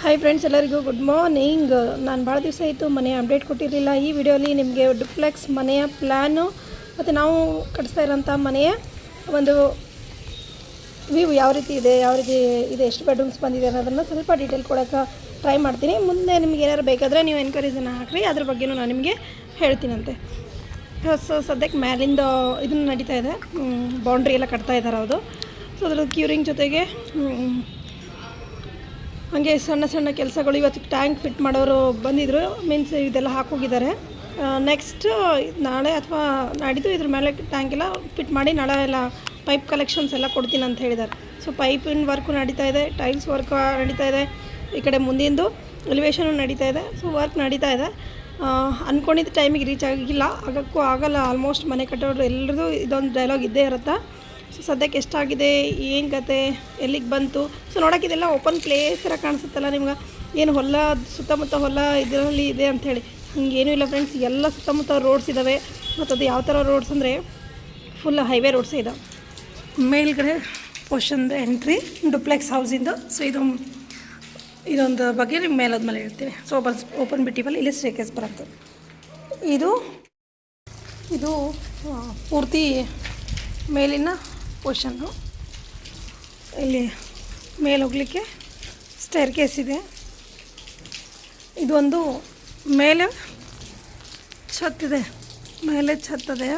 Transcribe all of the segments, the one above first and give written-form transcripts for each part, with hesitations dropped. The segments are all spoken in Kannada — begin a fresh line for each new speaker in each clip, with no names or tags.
ಹಾಯ್ ಫ್ರೆಂಡ್ಸ್, ಎಲ್ಲರಿಗೂ ಗುಡ್ ಮಾರ್ನಿಂಗ್. ನಾನು ಭಾಳ ದಿವಸ ಆಯಿತು ಮನೆ ಅಪ್ಡೇಟ್ ಕೊಟ್ಟಿರಲಿಲ್ಲ. ಈ ವಿಡಿಯೋಲಿ ನಿಮಗೆ ಡುಪ್ಲೆಕ್ಸ್ ಮನೆಯ ಪ್ಲ್ಯಾನು ಮತ್ತು ನಾವು ಕಟ್ಟಿಸ್ತಾ ಇರೋಂಥ ಮನೆಯ ಒಂದು ವ್ಯೂ ಯಾವ ರೀತಿ ಇದೆ, ಎಷ್ಟು ಬೆಡ್ರೂಮ್ಸ್ ಬಂದಿದೆ ಅನ್ನೋದನ್ನು ಸ್ವಲ್ಪ ಡೀಟೇಲ್ ಕೊಡೋಕ್ಕೆ ಟ್ರೈ ಮಾಡ್ತೀನಿ. ಮುಂದೆ ನಿಮ್ಗೆ ಏನಾರು ಬೇಕಾದರೆ ನೀವು ಎನ್ಕ್ವೈರೀಸನ್ನು ಹಾಕಿರಿ, ಅದ್ರ ಬಗ್ಗೆಯೂ ನಾನು ನಿಮಗೆ ಹೇಳ್ತೀನಂತೆ. ಸೊ ಸದ್ಯಕ್ಕೆ ಮ್ಯಾಲಿಂದ ಇದನ್ನು ನಡೀತಾ ಇದೆ, ಬೌಂಡ್ರಿ ಎಲ್ಲ ಕಟ್ತಾ ಇದ್ದಾರೆ ಅದು. ಸೊ ಅದ್ರ ಕ್ಯೂರಿಂಗ್ ಜೊತೆಗೆ ಹಾಗೆ ಸಣ್ಣ ಸಣ್ಣ ಕೆಲಸಗಳು. ಇವತ್ತು ಟ್ಯಾಂಕ್ ಫಿಟ್ ಮಾಡೋರು ಬಂದಿದ್ದರು, ಮೀನ್ಸ್ ಇದೆಲ್ಲ ಹಾಕೋಗಿದ್ದಾರೆ. ನೆಕ್ಸ್ಟ್ ನಾಳೆ ಅಥವಾ ನಾಡಿದ್ದು ಇದ್ರ ಮೇಲೆ ಟ್ಯಾಂಕ್ ಎಲ್ಲ ಫಿಟ್ ಮಾಡಿ ನಾಳೆ ಎಲ್ಲ ಪೈಪ್ ಕಲೆಕ್ಷನ್ಸ್ ಎಲ್ಲ ಕೊಡ್ತೀನಿ ಅಂತ ಹೇಳಿದ್ದಾರೆ. ಸೊ ಪೈಪಿನ ವರ್ಕು ನಡೀತಾ ಇದೆ, ಟೈಲ್ಸ್ ವರ್ಕ್ ನಡೀತಾ ಇದೆ, ಈ ಕಡೆ ಮುಂದಿಂದು ಎಲಿವೇಷನು ನಡೀತಾ ಇದೆ. ಸೊ ವರ್ಕ್ ನಡೀತಾ ಇದೆ. ಅಂದ್ಕೊಂಡಿದ್ದ ಟೈಮಿಗೆ ರೀಚ್ ಆಗಿಲ್ಲ, ಆಗಲ್ಲ. ಆಲ್ಮೋಸ್ಟ್ ಮನೆ ಕಟ್ಟೋರು ಎಲ್ಲರದು ಇದೊಂದು ಡೈಲಾಗ್ ಇದ್ದೇ ಇರುತ್ತೆ. ಸೊ ಸದ್ಯಕ್ಕೆ ಎಷ್ಟಾಗಿದೆ, ಏನು ಕತೆ, ಎಲ್ಲಿಗೆ ಬಂತು. ಸೊ ನೋಡೋಕ್ಕಿದೆಲ್ಲ ಓಪನ್ ಪ್ಲೇಸ್ ಥರ ಕಾಣಿಸುತ್ತಲ್ಲ ನಿಮ್ಗೆ, ಏನು ಹೊಲ ಸುತ್ತಮುತ್ತ ಹೊಲ ಇದರಲ್ಲಿ ಇದೆ ಅಂಥೇಳಿ. ಹಂಗೇನೂ ಇಲ್ಲ ಫ್ರೆಂಡ್ಸ್, ಎಲ್ಲ ಸುತ್ತಮುತ್ತ ರೋಡ್ಸ್ ಇದ್ದಾವೆ. ಮತ್ತು ಅದು ಯಾವ ಥರ ರೋಡ್ಸ್ ಅಂದರೆ ಫುಲ್ ಹೈವೇ ರೋಡ್ಸೇ ಇದ್ದಾವೆ. ಮೇಲ್ಗಡೆ ಪೋರ್ಷನ್ದು ಎಂಟ್ರಿ ಡುಪ್ಲೆಕ್ಸ್ ಹೌಸಿಂದು. ಸೊ ಇದೊಂದು ಬಗ್ಗೆ ನಿಮ್ಗೆ ಮೇಲಾದ್ಮೇಲೆ ಹೇಳ್ತೀನಿ. ಸೊ ಓಪನ್ ಬಿಟ್ಟಿವಲ್ಲ, ಇಲ್ಲಿ ಸ್ಟೇರ್ಕೇಸ್ ಬರುತ್ತೆ. ಇದು ಪೂರ್ತಿ ಮೇಲಿನ ಪೋರ್ಷನ್ನು. ಇಲ್ಲಿ ಮೇಲೆ ಹೋಗಲಿಕ್ಕೆ ಸ್ಟೇರ್ಕೇಸ್ ಇದೆ. ಇದೊಂದು ಮೇಲೆ ಛತ್ತಿದೆ, ಮೇಲೆ ಛತ್ತದೆ.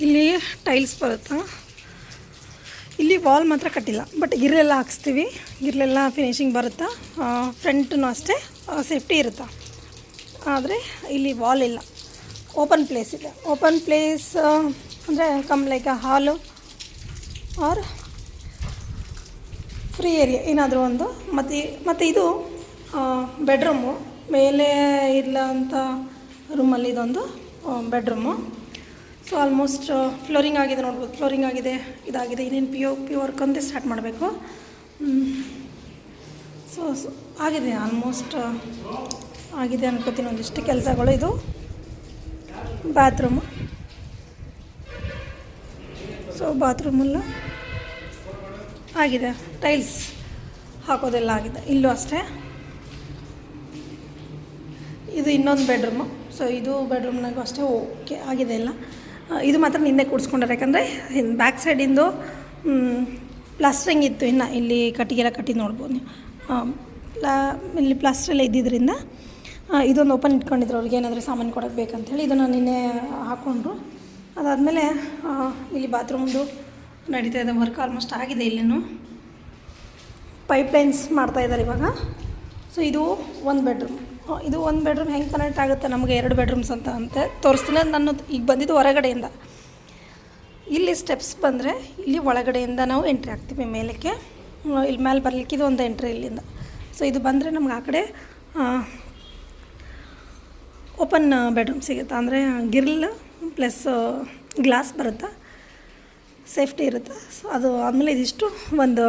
ಇಲ್ಲಿ ಟೈಲ್ಸ್ ಬರುತ್ತೆ. ಇಲ್ಲಿ ವಾಲ್ ಮಾತ್ರ ಕಟ್ಟಿಲ್ಲ, ಬಟ್ ಗಿರ್ಲೆಲ್ಲ ಹಾಕ್ಸ್ತೀವಿ, ಗಿರ್ಲೆಲ್ಲ ಫಿನಿಶಿಂಗ್ ಬರುತ್ತೆ. ಫ್ರಂಟೂ ಅಷ್ಟೇ ಸೇಫ್ಟಿ ಇರುತ್ತೆ. ಆದರೆ ಇಲ್ಲಿ ವಾಲ್ ಇಲ್ಲ, ಓಪನ್ ಪ್ಲೇಸ್ ಇದೆ. ಓಪನ್ ಪ್ಲೇಸ್ ಅಂದರೆ ಲೈಕ್ ಹಾಲು ಆರ್ ಫ್ರೀ ಏರಿಯಾ ಏನಾದರೂ ಒಂದು. ಮತ್ತು ಇದು ಬೆಡ್ರೂಮು, ಮೇಲೆ ಇಲ್ಲ ಅಂತ ರೂಮಲ್ಲಿ ಇದೊಂದು ಬೆಡ್ರೂಮು. ಸೊ ಆಲ್ಮೋಸ್ಟ್ ಫ್ಲೋರಿಂಗ್ ಆಗಿದೆ, ನೋಡ್ಬೋದು. ಫ್ಲೋರಿಂಗ್ ಆಗಿದೆ, ಇದಾಗಿದೆ. ಇನ್ನೇನು ಪಿ ವರ್ಕ್ ಅಂತ ಸ್ಟಾರ್ಟ್ ಮಾಡಬೇಕು. ಸೊ ಆಗಿದೆ, ಆಲ್ಮೋಸ್ಟ್ ಆಗಿದೆ ಅನ್ಕೋತೀನಿ ಒಂದಿಷ್ಟು ಕೆಲಸಗಳು. ಇದು ಬಾತ್ರೂಮು. ಸೊ ಬಾತ್ರೂಮಲ್ಲೂ ಆಗಿದೆ, ಟೈಲ್ಸ್ ಹಾಕೋದೆಲ್ಲ ಆಗಿದೆ. ಇಲ್ಲೂ ಅಷ್ಟೇ. ಇದು ಇನ್ನೊಂದು ಬೆಡ್ರೂಮು. ಸೊ ಇದು ಬೆಡ್ರೂಮ್ನಾಗೂ ಅಷ್ಟೇ ಓಕೆ ಆಗಿದೆ ಎಲ್ಲ. ಇದು ಮಾತ್ರ ನಿನ್ನೆ ಕೂಡಿಸ್ಕೊಂಡ್ರೆ, ಯಾಕಂದರೆ ಬ್ಯಾಕ್ ಸೈಡಿಂದು ಪ್ಲಾಸ್ಟ್ರಿಂಗ್ ಇತ್ತು. ಇನ್ನು ಇಲ್ಲಿ ಕಟ್ಟಿಗೆಲ್ಲ ಕಟ್ಟಿದ್ದು ನೋಡ್ಬೋದು ನೀವು. ಇಲ್ಲಿ ಪ್ಲಾಸ್ಟ್ರೆಲ್ಲ ಇದ್ದಿದ್ದರಿಂದ ಇದೊಂದು ಓಪನ್ ಇಟ್ಕೊಂಡಿದ್ರು, ಅವ್ರಿಗೆ ಏನಾದರೂ ಸಾಮಾನು ಕೊಡೋಕ್ಕೆ ಬೇಕಂತೇಳಿ. ಇದನ್ನು ನಿನ್ನೆ ಹಾಕ್ಕೊಂಡ್ರು. ಅದಾದಮೇಲೆ ಇಲ್ಲಿ ಬಾತ್ರೂಮ್ದು ನಡೀತಾ ಇದೆ ವರ್ಕ್, ಆಲ್ಮೋಸ್ಟ್ ಆಗಿದೆ. ಇಲ್ಲಿನೂ ಪೈಪ್ಲೈನ್ಸ್ ಮಾಡ್ತಾಯಿದ್ದಾರೆ ಇವಾಗ. ಸೊ ಇದು ಒಂದು ಬೆಡ್ರೂಮ್. ಇದು ಒಂದು ಬೆಡ್ರೂಮ್ ಹೆಂಗೆ ಕನೆಕ್ಟ್ ಆಗುತ್ತೆ ನಮಗೆ 2 ಬೆಡ್ರೂಮ್ಸ್ ಅಂತ ತೋರಿಸ್ತೀನಿ. ನಾನು ಈಗ ಬಂದಿದ್ದು ಹೊರಗಡೆಯಿಂದ. ಇಲ್ಲಿ ಸ್ಟೆಪ್ಸ್ ಬಂದರೆ ಇಲ್ಲಿ ಒಳಗಡೆಯಿಂದ ನಾವು ಎಂಟ್ರಿ ಆಗ್ತೀವಿ ಮೇಲಕ್ಕೆ. ಇಲ್ಲಿ ಮೇಲೆ ಬರಲಿಕ್ಕೆ ಇದು ಒಂದು ಎಂಟ್ರಿ ಇಲ್ಲಿಂದ. ಸೊ ಇದು ಬಂದರೆ ನಮ್ಗೆ ಆ ಕಡೆ ಓಪನ್ ಬೆಡ್ರೂಮ್ ಸಿಗುತ್ತೆ. ಅಂದರೆ ಗಿರ್ಲ್ ಪ್ಲಸ್ ಗ್ಲಾಸ್ ಬರುತ್ತೆ, ಸೇಫ್ಟಿ ಇರುತ್ತೆ. ಸೊ ಅದು ಆದಮೇಲೆ ಇದಿಷ್ಟು ಒಂದು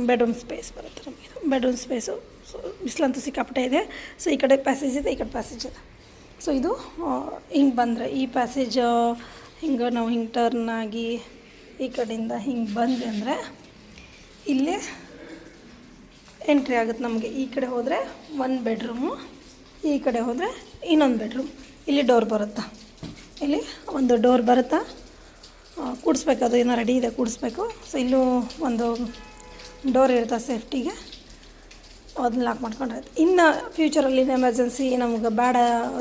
ಬೆಡ್ರೂಮ್ ಸ್ಪೇಸ್ ಬರುತ್ತೆ ನಮಗೆ. Bedroom space. ಸೊ ಬಿಸಿಲಂತೂ ಸಿಕ್ಕಾಪಟ್ಟೆ ಇದೆ. ಸೊ ಈ ಕಡೆ ಪ್ಯಾಸೇಜ್ ಇದೆ, ಈ ಕಡೆ ಪ್ಯಾಸೇಜ್ ಇದೆ. ಸೊ ಇದು ಹಿಂಗೆ ಬಂದರೆ ಈ ಪ್ಯಾಸೇಜ್ ಹಿಂಗೆ ನಾವು ಹಿಂಗೆ ಟರ್ನ್ ಆಗಿ ಈ ಕಡೆಯಿಂದ ಹಿಂಗೆ ಬಂದೆ ಅಂದರೆ ಇಲ್ಲೇ ಎಂಟ್ರಿ ಆಗುತ್ತೆ ನಮಗೆ. ಈ ಕಡೆ ಹೋದರೆ ಒಂದು ಬೆಡ್ರೂಮು, ಈ ಕಡೆ ಹೋದರೆ ಇನ್ನೊಂದು ಬೆಡ್ರೂಮ್. ಇಲ್ಲಿ ಡೋರ್ ಬರುತ್ತೆ, ಇಲ್ಲಿ ಒಂದು ಡೋರ್ ಬರುತ್ತಾ. ಕೂಡಿಸ್ಬೇಕು, ಅದು ಏನೋ ರೆಡಿ ಇದೆ, ಕೂಡಿಸ್ಬೇಕು. ಸೊ ಇಲ್ಲೂ ಒಂದು ಡೋರ್ ಇರುತ್ತೆ ಸೇಫ್ಟಿಗೆ, ಅದನ್ನ ಲಾಕ್ ಮಾಡ್ಕೊಂಡ್ರೆ. ಇನ್ನು ಫ್ಯೂಚರಲ್ಲಿ ಎಮರ್ಜೆನ್ಸಿ ನಮ್ಗೆ ಬೇಡ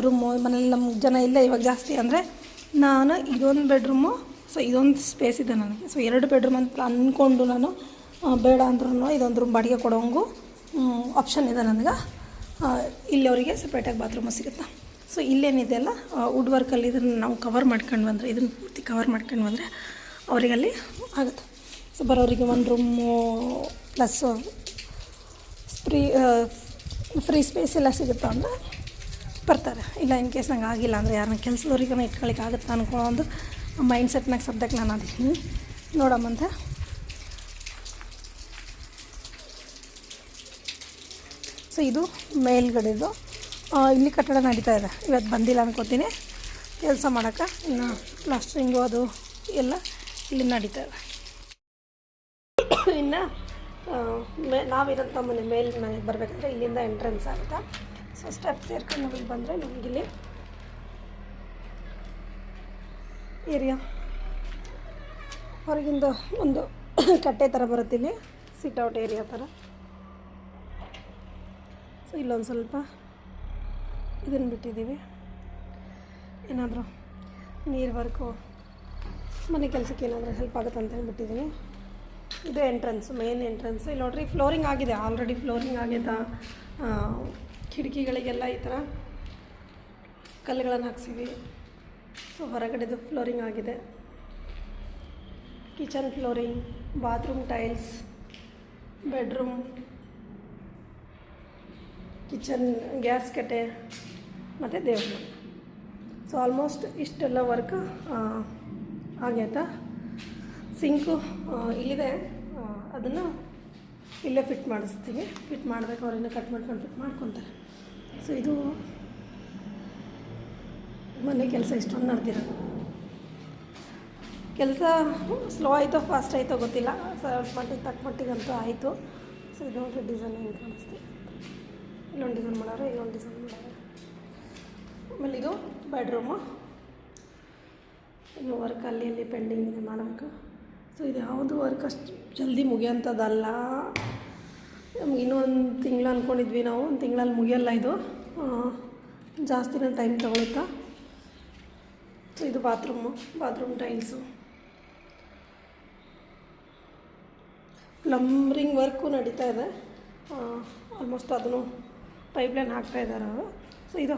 ರೂಮು, ಮನೇಲಿ ನಮ್ಗೆ ಜನ ಇಲ್ಲ ಇವಾಗ ಜಾಸ್ತಿ ಅಂದರೆ ನಾನು ಇದೊಂದು ಬೆಡ್ರೂಮು. ಸೊ ಇದೊಂದು ಸ್ಪೇಸ್ ಇದೆ ನನಗೆ. ಸೊ 2 ಬೆಡ್ರೂಮ್ ಅಂತ ಅಂದ್ಕೊಂಡು ನಾನು ಬೇಡ ಅಂದ್ರೂ ಇದೊಂದು ರೂಮ್ ಬಾಡಿಗೆ ಕೊಡೋಂಗೂ ಆಪ್ಷನ್ ಇದೆ ನನಗೆ. ಇಲ್ಲಿ ಅವರಿಗೆ ಸಪ್ರೇಟಾಗಿ ಬಾತ್ರೂಮು ಸಿಗುತ್ತೆ. ಸೊ ಇಲ್ಲೇನಿದೆ ಅಲ್ಲ ವುಡ್ ವರ್ಕಲ್ಲಿ ಇದನ್ನು ನಾವು ಕವರ್ ಮಾಡ್ಕೊಂಡು ಬಂದರೆ, ಇದನ್ನು ಪೂರ್ತಿ ಕವರ್ ಮಾಡ್ಕೊಂಡು ಬಂದರೆ ಅವರಿಗಲ್ಲಿ ಆಗುತ್ತೆ. ಸೊ ಬರೋರಿಗೆ ಒಂದು ರೂಮು ಪ್ಲಸ್ ಫ್ರೀ ಸ್ಪೇಸ್ ಎಲ್ಲ ಸಿಗುತ್ತೆ ಅಂದರೆ ಬರ್ತಾರೆ. ಇಲ್ಲ ಇನ್ ಕೇಸ್ ನಂಗೆ ಆಗಿಲ್ಲ ಅಂದರೆ ಯಾರನ್ನ ಕೆಲಸದವ್ರಿಗೆ ಇಟ್ಕೊಳ್ಳಿಕ್ಕೆ ಆಗುತ್ತೆ ಅನ್ಕೊಳ್ಳೋ ಒಂದು ಮೈಂಡ್ ಸೆಟ್ನಾಗ ಸದ್ಯಕ್ಕೆ ನಾನು ಅದೀನಿ. ನೋಡಮ್ಮಂತೆ. ಸೊ ಇದು ಮೇಲ್ಗಡೆದು. ಇಲ್ಲಿ ಕಟ್ಟಡ ನಡೀತಾ ಇದೆ, ಇವತ್ತು ಬಂದಿಲ್ಲ ಅನ್ಕೋತೀನಿ ಕೆಲಸ ಮಾಡೋಕ್ಕೆ. ಇನ್ನು ಪ್ಲಾಸ್ಟ್ರಿಂಗು ಅದು ಎಲ್ಲ ಇಲ್ಲಿ ನಡೀತಾ ಇದೆ. ಇನ್ನು ನಾವಿರೋಂಥ ಮನೆಗೆ ಬರಬೇಕಂದ್ರೆ ಇಲ್ಲಿಂದ ಎಂಟ್ರೆನ್ಸ್ ಆಗುತ್ತೆ. ಸೊ ಸ್ಟೆಪ್ಸ್ ಸೇರ್ಕೊಂಡು ನಮಗೆ ಬಂದರೆ ನಮಗಿಲ್ಲಿ ಏರಿಯಾ ಹೊರಗಿಂದ ಒಂದು ಕಟ್ಟೆ ಥರ ಬರುತ್ತೆ, ಇಲ್ಲಿ ಸಿಟ್ಔಟ್ ಏರಿಯಾ ಥರ. ಸೊ ಇಲ್ಲೊಂದು ಸ್ವಲ್ಪ ಇದನ್ನು ಬಿಟ್ಟಿದ್ದೀವಿ, ಏನಾದರೂ ನೀರು ವರ್ಕು ಮನೆ ಕೆಲಸಕ್ಕೆ ಏನಾದರೂ ಹೆಲ್ಪ್ ಆಗುತ್ತೆ ಅಂತೇಳಿ ಬಿಟ್ಟಿದ್ದೀನಿ. ಇದು ಎಂಟ್ರೆನ್ಸ್, ಮೇನ್ ಎಂಟ್ರೆನ್ಸ್. ಇಲ್ಲಿ ನೋಡ್ರಿ ಫ್ಲೋರಿಂಗ್ ಆಗಿದೆ, ಆಲ್ರೆಡಿ ಫ್ಲೋರಿಂಗ್ ಆಗಿದೆ. ಕಿಟಕಿಗಳಿಗೆಲ್ಲ ಈ ಥರ ಕಲ್ಲುಗಳನ್ನು ಹಾಕ್ಸಿವಿ. ಸೊ ಹೊರಗಡೆದು ಫ್ಲೋರಿಂಗ್ ಆಗಿದೆ. Kitchen flooring, bathroom tiles, bedroom, kitchen gas ಕಟ್ಟೆ ಮತ್ತು ದೇವ್ರ ಮನೆ. ಸೊ ಆಲ್ಮೋಸ್ಟ್ ಇಷ್ಟೆಲ್ಲ ವರ್ಕ್ ಆಗೈತಾ. ಸಿಂಕು ಇಲ್ಲಿದೆ, ಅದನ್ನು ಇಲ್ಲೇ ಫಿಟ್ ಮಾಡಿಸ್ತೀವಿ. ಫಿಟ್ ಮಾಡಬೇಕು, ಅವ್ರನ್ನ ಕಟ್ ಮಾಡ್ಕೊಂಡು ಫಿಟ್ ಮಾಡ್ಕೊತಾರೆ. ಸೊ ಇದು ಮನೆ ಕೆಲಸ ಇಷ್ಟೊಂದು ನಡೆದಿರೋದು. ಕೆಲಸ ಸ್ಲೋ ಆಯಿತೋ ಫಾಸ್ಟ್ ಆಯಿತೋ ಗೊತ್ತಿಲ್ಲ, ಸ್ವಲ್ಪ ಮಟ್ಟಿಗೆ ತಕ್ಕ ಮಟ್ಟಿಗಂತೂ ಆಯಿತು. ಸೊ ಇದು ನೋಡಿರಿ ಡಿಸೈನ್ ಹೆಂಗೆ ಕಾಣಿಸ್ತೀವಿ. ಇಲ್ಲೊಂದು ಡಿಸೈನ್ ಮಾಡೋರು, ಇಲ್ಲೊಂದು ಡಿಸೈನ್ ಮಾಡೋರು. ಆಮೇಲೆ ಇದು ಬೆಡ್ರೂಮು. ಇನ್ನು ವರ್ಕ್ ಅಲ್ಲಿ ಪೆಂಡಿಂಗ್ ಇದೆ ಮಾಡಬೇಕು. ಸೊ ಇದು ಯಾವುದು ವರ್ಕ್ ಅಷ್ಟು ಜಲ್ದಿ ಮುಗಿಯೋಂಥದ್ದಲ್ಲ. ನಮ್ಗೆ ಇನ್ನೂ ಒಂದು ತಿಂಗಳು ಅಂದ್ಕೊಂಡಿದ್ವಿ ನಾವು, ಒಂದು ತಿಂಗಳಲ್ಲಿ ಮುಗಿಯಲ್ಲ ಇದು, ಜಾಸ್ತಿನೇ ಟೈಮ್ ತಗೊಳುತ್ತಾ. ಸೊ ಇದು ಬಾತ್ರೂಮ್ ಟೈಲ್ಸು. ಪ್ಲಂಬರಿಂಗ್ ವರ್ಕು ನಡೀತಾ ಇದೆ, ಆಲ್ಮೋಸ್ಟ್ ಅದನ್ನು ಪೈಪ್ಲೈನ್ ಹಾಕ್ತಾಯಿದ್ದಾರೆ ಅವರು. ಸೊ ಇದು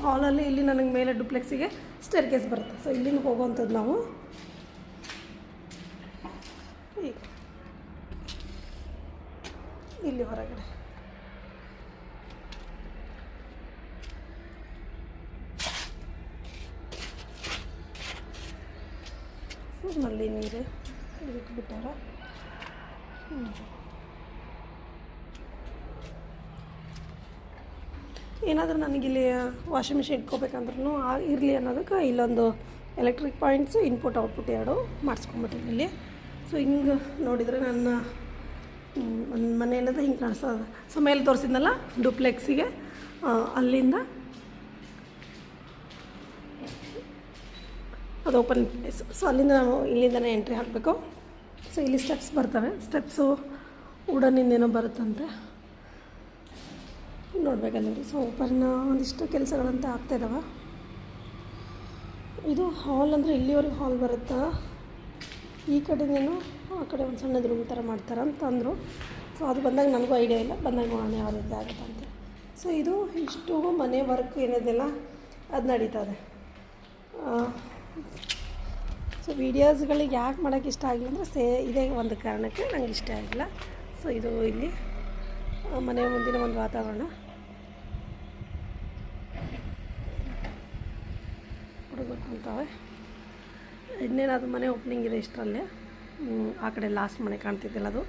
ಹಾಲಲ್ಲಿ ಇಲ್ಲಿ ನನಗೆ ಮೇಲೆ ಡುಪ್ಲೆಕ್ಸಿಗೆ ಸ್ಟೇರ್ ಕೇಸ್ ಬರುತ್ತೆ. ಸೊ ಇಲ್ಲಿಂದ ಹೋಗೋವಂಥದ್ದು ನಾವು. ಈಗ ಇಲ್ಲಿ ಹೊರಗಡೆ ನಲ್ಲಿ ನೀರು ಇದಕ್ಕೆ ಬಿಟ್ಟಾರ. ಏನಾದರೂ ನನಗಿಲ್ಲಿ ವಾಷಿಂಗ್ ಮಿಷಿನ್ ಇಟ್ಕೋಬೇಕಂದ್ರೂ ಇರಲಿ ಅನ್ನೋದಕ್ಕೆ ಇಲ್ಲೊಂದು ಎಲೆಕ್ಟ್ರಿಕ್ ಪಾಯಿಂಟ್ಸು, ಇನ್ಪುಟ್ ಔಟ್ಪುಟ್ ಎರಡು ಮಾಡಿಸ್ಕೊಂಬಿಟ್ಟಿನಿ ಇಲ್ಲಿ. ಸೊ ಹಿಂಗೆ ನೋಡಿದರೆ ನನ್ನ ಒಂದು ಮನೆ ಏನದ ಹಿಂಗೆ ಕಾಣಿಸ್ತದೆ. ಸೊ ಮೇಲೆ ತೋರಿಸಿದ್ನಲ್ಲ ಡುಪ್ಲೆಕ್ಸಿಗೆ, ಅಲ್ಲಿಂದ ಅದು ಓಪನ್ ಪ್ಲೇಸ್. ಸೊ ಅಲ್ಲಿಂದ ನಾವು ಇಲ್ಲಿಂದನೇ ಎಂಟ್ರಿ ಹಾಕಬೇಕು. ಸೊ ಇಲ್ಲಿ ಸ್ಟೆಪ್ಸ್ ಬರ್ತವೆ, ಸ್ಟೆಪ್ಸು ವುಡನ್ನಿಂದೇನೋ ಬರುತ್ತಂತೆ, ನೋಡಬೇಕಲ್ಲ. ಸೊ ಓಪನ್ ಒಂದಿಷ್ಟು ಕೆಲಸಗಳಂತ ಆಗ್ತಾಯಿದ್ದಾವೆ. ಇದು ಹಾಲ್ ಅಂದರೆ ಇಲ್ಲಿವರೆಗೆ ಹಾಲ್ ಬರುತ್ತಾ, ಈ ಕಡೆನೇನು ಆ ಕಡೆ ಒಂದು ಸಣ್ಣದು ರೂಮ್ ಥರ ಮಾಡ್ತಾರೆ ಅಂತಂದರು. ಸೊ ಅದು ಬಂದಾಗ ನನಗೂ ಐಡಿಯಾ ಇಲ್ಲ, ಬಂದಾಗ ನೋಡೋಣ ಯಾವ ರೀತಿ ಆಗುತ್ತೆ ಅಂತ. ಸೊ ಇದು ಇಷ್ಟು ಮನೆ ವರ್ಕ್ ಏನಿದೆಯಲ್ಲ ಅದು ನಡೀತದೆ. ಸೊ ವೀಡಿಯೋಸ್ಗಳಿಗೆ ಯಾಕೆ ಮಾಡೋಕ್ಕೆ ಇಷ್ಟ ಆಗಿಲ್ಲ ಅಂದರೆ ಇದೇ ಒಂದು ಕಾರಣಕ್ಕೆ ನಂಗೆ ಇಷ್ಟ ಆಗಿಲ್ಲ. ಸೊ ಇದು ಇಲ್ಲಿ ಮನೆ ಮುಂದಿನ ಒಂದು ವಾತಾವರಣ. ಹುಡುಗರು ಕುಂತಾವೆ. ಇನ್ನೇನಾದ್ರು ಮನೆ ಓಪನಿಂಗ್ ಇದೆ ಇಷ್ಟರಲ್ಲೇ. ಆ ಕಡೆ ಲಾಸ್ಟ್ ಮನೆ ಕಾಣ್ತಿದ್ದಿಲ್ಲ ಅದು.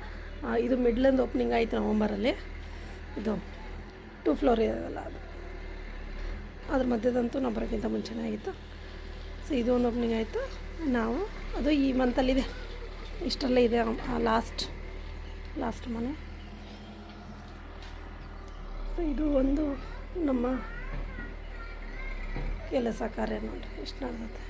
ಇದು ಮಿಡ್ಲಿಂದ ಓಪನಿಂಗ್ ಆಯಿತು ನವಂಬರಲ್ಲಿ. ಇದು 2 ಫ್ಲೋರ್ ಇದೆಯಲ್ಲ ಅದು, ಅದ್ರ ಮಧ್ಯದಂತೂ ನಾವು ಬರೋಕ್ಕಿಂತ ಮುಂಚೆನೇ ಆಗಿತ್ತು. ಸೊ ಇದು ಒಂದು ಓಪನಿಂಗ್ ಆಯಿತು. ನಾವು ಅದು ಈ ಮಂತಲ್ಲಿದೆ, ಇಷ್ಟರಲ್ಲೇ ಇದೆ ಲಾಸ್ಟ್ ಮನೆ. ಸೊ ಇದು ಒಂದು ನಮ್ಮ ಕೆಲಸ ಕಾರ್ಯ ನೋಡಿ ಎಷ್ಟು ನಡೆಯುತ್ತೆ.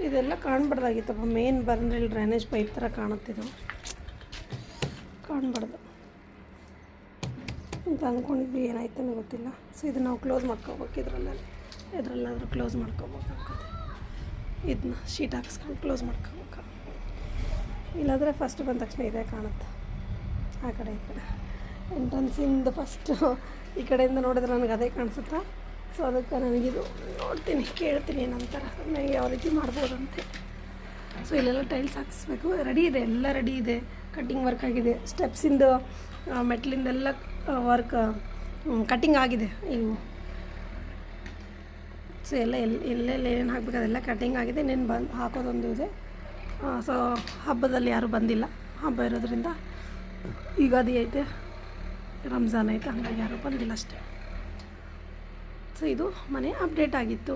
ಇದೆಲ್ಲ ಕಾಣಬಾರ್ದಾಗಿತ್ತಪ್ಪ. ಮೇನ್ ಬಂದರೆ ಇಲ್ಲಿ ಡ್ರೈನೇಜ್ ಪೈಪ್ ಥರ ಕಾಣುತ್ತಿದ್ದು, ಕಾಣಬಾರ್ದು ಅಂತ ಅಂದ್ಕೊಂಡಿದ್ವಿ. ಏನಾಯ್ತನೋ ಗೊತ್ತಿಲ್ಲ. ಸೊ ಇದು ನಾವು ಕ್ಲೋಸ್ ಮಾಡ್ಕೋಬೇಕು, ಇದರಲ್ಲಾದರೂ ಕ್ಲೋಸ್ ಮಾಡ್ಕೋಬೇಕು ಅನ್ಕೋತೆ. ಇದನ್ನ ಶೀಟ್ ಹಾಕಿಸ್ಕೊಂಡು ಕ್ಲೋಸ್ ಮಾಡ್ಕೋಬೇಕು. ಇಲ್ಲಾಂದರೆ ಫಸ್ಟ್ ಬಂದ ತಕ್ಷಣ ಇದೇ ಕಾಣುತ್ತೆ. ಆ ಕಡೆ ಈ ಕಡೆ ಎಂಟ್ರೆನ್ಸಿಂದ ಫಸ್ಟು ಈ ಕಡೆಯಿಂದ ನೋಡಿದ್ರೆ ನನಗೆ ಅದೇ ಕಾಣಿಸುತ್ತಾ. ಸೊ ಅದಕ್ಕೆ ನನಗಿದು ನೋಡ್ತೀನಿ, ಕೇಳ್ತೀನಿ ಏನಂತಾರೆ, ನನಗೆ ಯಾವ ರೀತಿ ಮಾಡ್ಬೋದಂತೆ. ಸೊ ಇಲ್ಲೆಲ್ಲ ಟೈಲ್ಸ್ ಹಾಕಿಸ್ಬೇಕು. ರೆಡಿ ಇದೆ, ಎಲ್ಲ ರೆಡಿ ಇದೆ. ಕಟ್ಟಿಂಗ್ ವರ್ಕ್ ಆಗಿದೆ. ಸ್ಟೆಪ್ಸಿಂದು ಮೆಟ್ಲಿಂದೆಲ್ಲ ವರ್ಕ್ ಕಟ್ಟಿಂಗ್ ಆಗಿದೆ. ಇವು ಸೊ ಎಲ್ಲೆಲ್ಲ ಏನೇನು ಹಾಕ್ಬೇಕು ಅದೆಲ್ಲ ಕಟ್ಟಿಂಗ್ ಆಗಿದೆ. ಇನ್ನೇನು ಹಾಕೋದೊಂದು ಇದೆ. ಸೊ ಹಬ್ಬದಲ್ಲಿ ಯಾರೂ ಬಂದಿಲ್ಲ, ಹಬ್ಬ ಇರೋದ್ರಿಂದ. ಯುಗಾದಿ ಐತೆ, ರಂಜಾನ್ ಐತೆ, ಹಾಗಾಗಿ ಯಾರೂ ಬಂದಿಲ್ಲ ಅಷ್ಟೇ. ಸೊ ಇದು ಮನೆ ಅಪ್ಡೇಟ್ ಆಗಿತ್ತು.